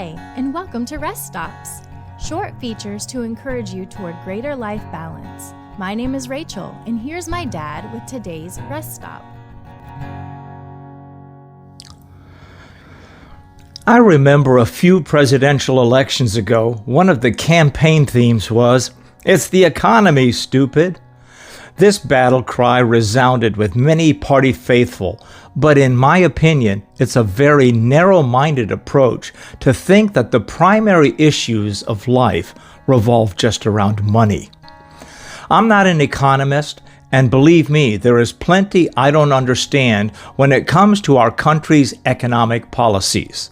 Hi, and welcome to Rest Stops, short features to encourage you toward greater life balance. My name is Rachel, and here's my dad with today's Rest Stop. I remember a few presidential elections ago, one of the campaign themes was, "It's the economy, stupid." This battle cry resounded with many party faithful, but in my opinion, it's a very narrow-minded approach to think that the primary issues of life revolve just around money. I'm not an economist, and believe me, there is plenty I don't understand when it comes to our country's economic policies.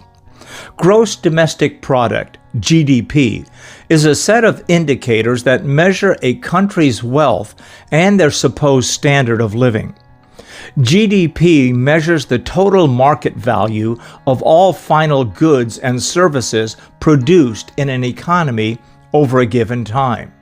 Gross domestic product, GDP, is a set of indicators that measure a country's wealth and their supposed standard of living. GDP measures the total market value of all final goods and services produced in an economy over a given time.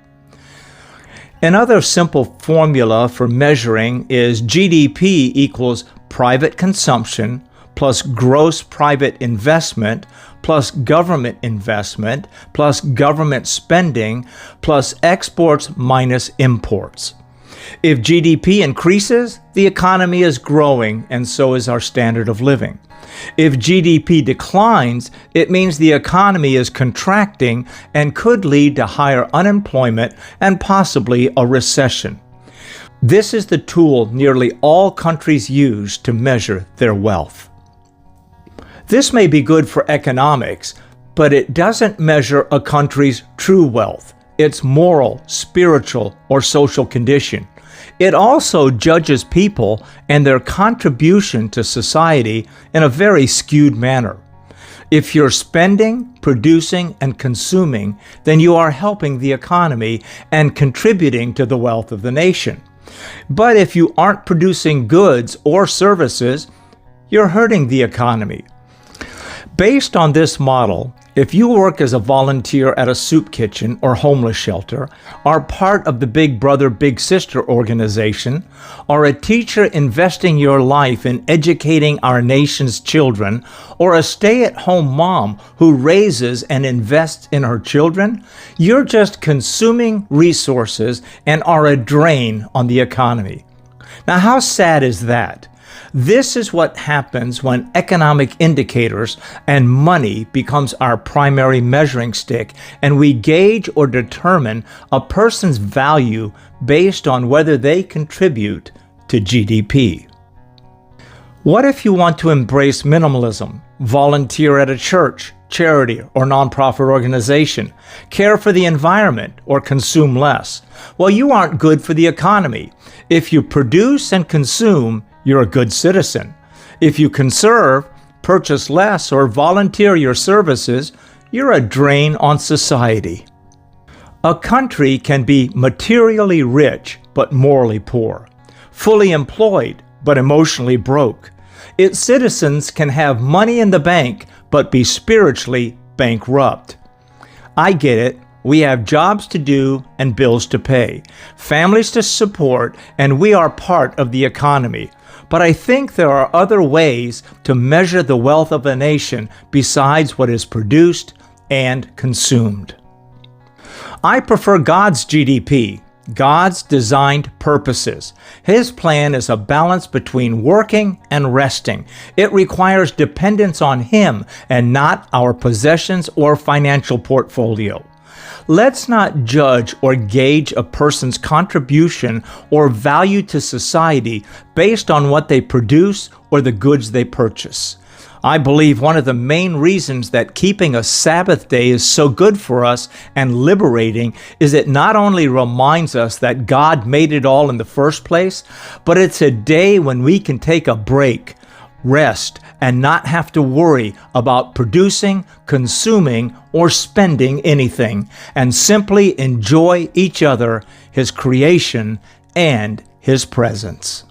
Another simple formula for measuring is GDP equals private consumption plus gross private investment, plus government investment, plus government spending, plus exports minus imports. If GDP increases, the economy is growing, and so is our standard of living. If GDP declines, it means the economy is contracting and could lead to higher unemployment and possibly a recession. This is the tool nearly all countries use to measure their wealth. This may be good for economics, but it doesn't measure a country's true wealth, its moral, spiritual, or social condition. It also judges people and their contribution to society in a very skewed manner. If you're spending, producing, and consuming, then you are helping the economy and contributing to the wealth of the nation. But if you aren't producing goods or services, you're hurting the economy. Based on this model, if you work as a volunteer at a soup kitchen or homeless shelter, are part of the Big Brother Big Sister organization, or a teacher investing your life in educating our nation's children, or a stay-at-home mom who raises and invests in her children, you're just consuming resources and are a drain on the economy. Now, how sad is that? This is what happens when economic indicators and money becomes our primary measuring stick, and we gauge or determine a person's value based on whether they contribute to GDP. What if you want to embrace minimalism, volunteer at a church, charity, or nonprofit organization, care for the environment, or consume less? Well, you aren't good for the economy. If you produce and consume, you're a good citizen. If you conserve, purchase less, or volunteer your services, you're a drain on society. A country can be materially rich but morally poor, fully employed but emotionally broke. Its citizens can have money in the bank but be spiritually bankrupt. I get it. We have jobs to do and bills to pay, families to support, and we are part of the economy. But I think there are other ways to measure the wealth of a nation besides what is produced and consumed. I prefer God's GDP, God's designed purposes. His plan is a balance between working and resting. It requires dependence on Him and not our possessions or financial portfolio. Let's not judge or gauge a person's contribution or value to society based on what they produce or the goods they purchase. I believe one of the main reasons that keeping a Sabbath day is so good for us and liberating is it not only reminds us that God made it all in the first place, but it's a day when we can take a break, rest, and not have to worry about producing, consuming, or spending anything, and simply enjoy each other, His creation, and His presence.